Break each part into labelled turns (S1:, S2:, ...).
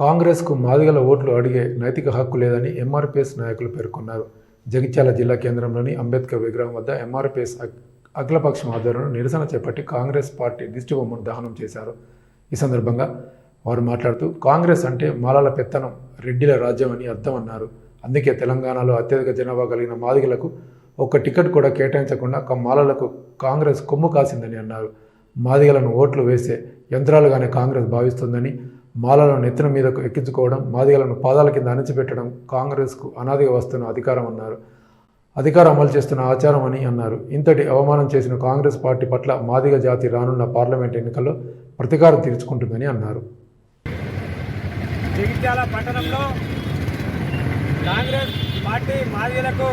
S1: కాంగ్రెస్కు మాదిగల ఓట్లు అడిగే నైతిక హక్కు లేదని ఎంఆర్పీఎస్ నాయకులు పేర్కొన్నారు. జగిత్యాల జిల్లా కేంద్రంలోని అంబేద్కర్ విగ్రహం వద్ద ఎంఆర్పీఎస్ అఖిలపక్షం ఆధ్వర్యంలో నిరసన చేపట్టి కాంగ్రెస్ పార్టీ దిష్టిబొమ్మను దహనం చేశారు. ఈ సందర్భంగా వారు మాట్లాడుతూ కాంగ్రెస్ అంటే మాలల పెత్తనం, రెడ్డిల రాజ్యం అని అర్థం అన్నారు. అందుకే తెలంగాణలో అత్యధిక జనాభా కలిగిన మాదిగలకు ఒక్క టికెట్ కూడా కేటాయించకుండా మాలలకు కాంగ్రెస్ కొమ్ము కాసిందని అన్నారు. మాదిగలను ఓట్లు వేసే యంత్రాలుగానే కాంగ్రెస్ భావిస్తుందని, మాలలను నెత్తిన మీదకు ఎక్కించుకోవడం, మాదిగలను పాదాల కింద అణిచిపెట్టడం కాంగ్రెస్కు అనాదిగా వస్తున్న అధికారం అన్నారు. అధికారం అమలు చేస్తున్న ఆచారం అని అన్నారు. ఇంతటి అవమానం చేసిన కాంగ్రెస్ పార్టీ పట్ల మాదిగ జాతి రానున్న పార్లమెంట్ ఎన్నికల్లో ప్రతీకారం తీర్చుకుంటుందని అన్నారు.
S2: జగిత్యాల పట్టణంలో కాంగ్రెస్ పార్టీ మాదిగలకు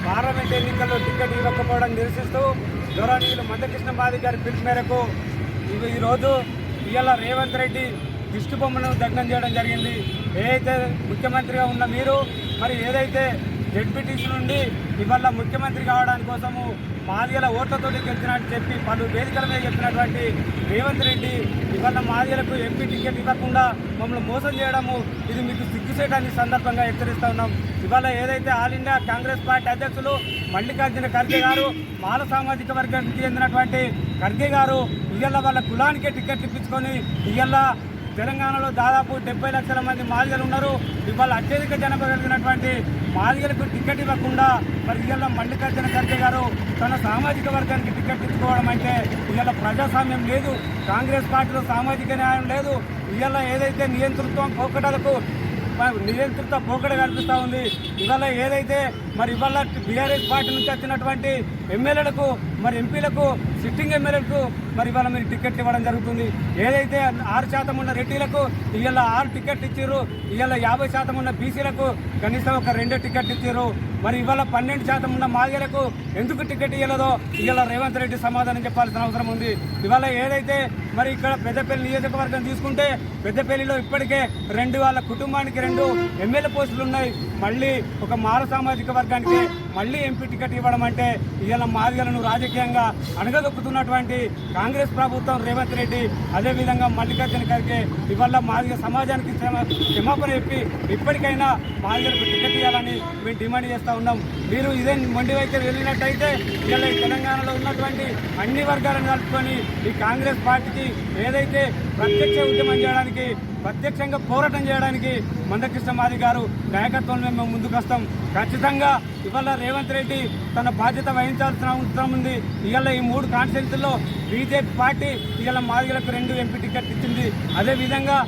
S2: పార్లమెంట్ ఎన్నికల్లో టికెట్ ఇవ్వకపోవడం నిరసిస్తూ గౌరవనీయులు మందకృష్ణ మాదిగ గారి పిలుపు మేరకు ఈరోజు ఇవాళ రేవంత్ రెడ్డి దిష్టి బొమ్మను దగ్నం చేయడం జరిగింది. ఏదైతే ముఖ్యమంత్రిగా ఉన్న మీరు ఏదైతే జెడ్పీటీసీ నుండి ఇవాళ ముఖ్యమంత్రి కావడానికి కోసము మాదిగల ఓట్లతో గెలిచినట్టు చెప్పి పలు వేదికల మీద చెప్పినటువంటి రేవంత్ రెడ్డి ఇవాళ మాదిగలకు ఎంపీ టికెట్ ఇవ్వకుండా మమ్మల్ని మోసం చేయడము ఇది మీకు సిగ్గుసేటాన్ని సందర్భంగా హెచ్చరిస్తూ ఉన్నాం. ఇవాళ ఏదైతే ఆల్ ఇండియా కాంగ్రెస్ పార్టీ అధ్యక్షులు మల్లికార్జున ఖర్గే గారు మాల సామాజిక వర్గానికి చెందినటువంటి ఖర్గే గారు ఇవాళ వాళ్ళ కులానికే టికెట్ ఇప్పించుకొని ఇవాళ తెలంగాణలో దాదాపు 70 లక్షల మంది మాదిగలు ఉన్నారు. ఇవాళ అత్యధిక జనాభా కలిగినటువంటి మాదిగలకు టికెట్ ఇవ్వకుండా ఇవాళ మల్లికార్జున ఖర్గే గారు తన సామాజిక వర్గానికి టికెట్ ఇచ్చుకోవడం అంటే ఇవాళ ప్రజాస్వామ్యం లేదు, కాంగ్రెస్ పార్టీలో సామాజిక న్యాయం లేదు. ఇవాళ ఏదైతే నియంతృత్వ పోకడ కనిపిస్తూ ఉంది. ఇవాళ ఏదైతే ఇవాళ బీఆర్ఎస్ పార్టీ నుంచి వచ్చినటువంటి ఎమ్మెల్యేలకు ఎంపీలకు సిట్టింగ్ ఎమ్మెల్యేలకు ఇవాళ మీరు టికెట్ ఇవ్వడం జరుగుతుంది. ఏదైతే 6% ఉన్న రెడ్డిలకు ఇవాళ 6 టికెట్ ఇచ్చారు. ఇవాళ 50% ఉన్న బీసీలకు కనీసం ఒక 2 టికెట్ ఇచ్చారు. ఇవాళ 12% ఉన్న మాదిగలకు ఎందుకు టికెట్ ఇవ్వలేదో ఇవాళ రేవంత్ రెడ్డి సమాధానం చెప్పాల్సిన అవసరం ఉంది. ఇవాళ ఏదైతే ఇక్కడ పెద్దపల్లి నియోజకవర్గం తీసుకుంటే పెద్దపల్లిలో ఇప్పటికే వాళ్ళ కుటుంబానికి 2 ఎమ్మెల్యే పోస్టులు ఉన్నాయి. మళ్ళీ ఒక మాల సామాజిక వర్గానికి మళ్ళీ ఎంపీ టికెట్ ఇవ్వడం అంటే ఇవాళ మాదిగలను రాజకీయంగా అణగదొక్కుతున్నటువంటి కాంగ్రెస్ ప్రభుత్వం రేవంత్ రెడ్డి, అదేవిధంగా మల్లికార్జున ఖర్గే ఇవాళ మాదిగ సమాజానికి క్షమాపణ చెప్పి ఇప్పటికైనా మాదిగలకు టికెట్ ఇవ్వాలని మేము డిమాండ్ చేస్తూ ఉన్నాం. మీరు ఇదే మొండి వైఖరి వెళ్ళినట్టయితే ఇవాళ తెలంగాణలో ఉన్నటువంటి అన్ని వర్గాలను కలుపుకొని ఈ కాంగ్రెస్ పార్టీకి ఏదైతే ప్రత్యక్ష ఉద్యమం చేయడానికి, ప్రత్యక్షంగా పోరాటం చేయడానికి మందకృష్ణ మాదిగ గారు నాయకత్వంలో మేము ముందుకు వస్తాం. ఖచ్చితంగా ఇవాళ రేవంత్ రెడ్డి తన బాధ్యత వహించాల్సిన అవసరం ఉంది. ఇవాళ ఈ 3 కాన్స్టిట్యూన్సీల్లో బీజేపీ పార్టీ ఇవాళ మాదిగలకు 2 ఎంపీ టికెట్ ఇచ్చింది. అదేవిధంగా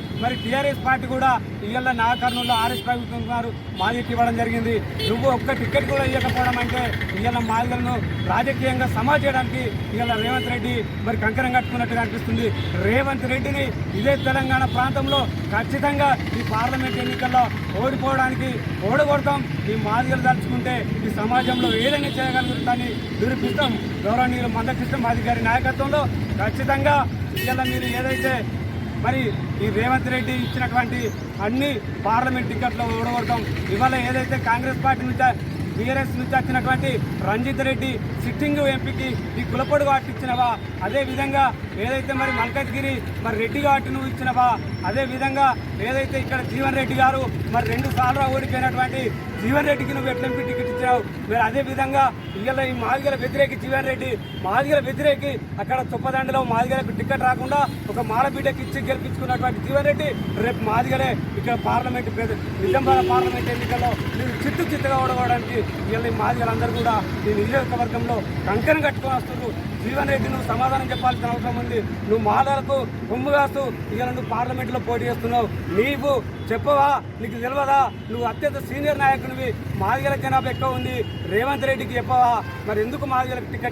S2: టీఆర్ఎస్ పార్టీ కూడా ఇవాళ నాగర్నూరులో ఆర్ఎస్ ప్రభుత్వం గారు మాదిగకి ఇవ్వడం జరిగింది. నువ్వు ఒక్క టికెట్ కూడా ఇవ్వకపోవడం అంటే ఇవాళ మాదిగలను రాజకీయంగా సమాజ్ చేయడానికి ఇవాళ రేవంత్ రెడ్డి కంకణం కట్టుకున్నట్టుగా అనిపిస్తుంది. రేవంత్ రెడ్డిని ఇదే తెలంగాణ ప్రాంతంలో ఖచ్చితంగా ఈ పార్లమెంట్ ఎన్నికల్లో ఓడగొడతాం. ఈ మాదిగలు తలుచుకుంటే ఈ సమాజంలో ఏదైనా చేయగలుగుతామని నిరూపిస్తాం. గౌరవనీయులు మందకృష్ణ మాదిగ గారి నాయకత్వంలో ఖచ్చితంగా ఇవాళ మీరు ఏదైతే ఈ రేవంత్ రెడ్డి ఇచ్చినటువంటి అన్ని పార్లమెంట్ టికెట్లు ఓడగొడతాం. ఇవాళ ఏదైతే కాంగ్రెస్ పార్టీ నుంచి బీఆర్ఎస్ నుంచి వచ్చినటువంటి రంజిత్ రెడ్డి సిట్టింగ్ ఎంపీకి ఈ కులపొడి వాటి ఇచ్చినవా, అదేవిధంగా ఏదైతే మల్కజ్గిరి రెడ్డి వాటి నువ్వు ఇచ్చినవా, అదేవిధంగా ఏదైతే ఇక్కడ జీవన్ రెడ్డి గారు 2 సార్లు ఓడిపోయినటువంటి జీవన్ రెడ్డికి నువ్వు ఎట్లా ఎంపీ టికెట్ ఇచ్చినావు. అదేవిధంగా ఇవాళ ఈ మాదిగల వ్యతిరేకి జీవన్ రెడ్డి, మాదిగల వ్యతిరేకి అక్కడ తుప్పదండలో మాదిగలకు టికెట్ రాకుండా ఒక మాలబిడ్డకి ఇచ్చి గెలిపించుకున్నటువంటి జీవన్ రెడ్డి రేపు మాదిగలే ఇక్కడ పార్లమెంట్ నిజామాబాద్ పార్లమెంట్ ఎన్నికల్లో మీరు చిత్తుగా ఓడగొనడానికి ఇవాళ ఈ మాదిగలందరూ కూడా ఈ నియోజకవర్గంలో కంకణం కట్టుకొని వస్తున్నారు. జీవన్ రెడ్డి నువ్వు సమాధానం చెప్పాల్సిన అవసరం ఉంది. నువ్వు మాలలకు కొమ్ము కాస్తూ ఇవాళ నువ్వు పార్లమెంట్లో పోటీ చేస్తున్నావు. నీవు చెప్పవా? నీకు తెలియదా? నువ్వు అత్యంత సీనియర్ నాయకునివి, మాదిగల జనాభా ఎక్కువ ఉంది. రేవంత్ రెడ్డికి చెప్పవా? ఎందుకు మాదిగలకు టికెట్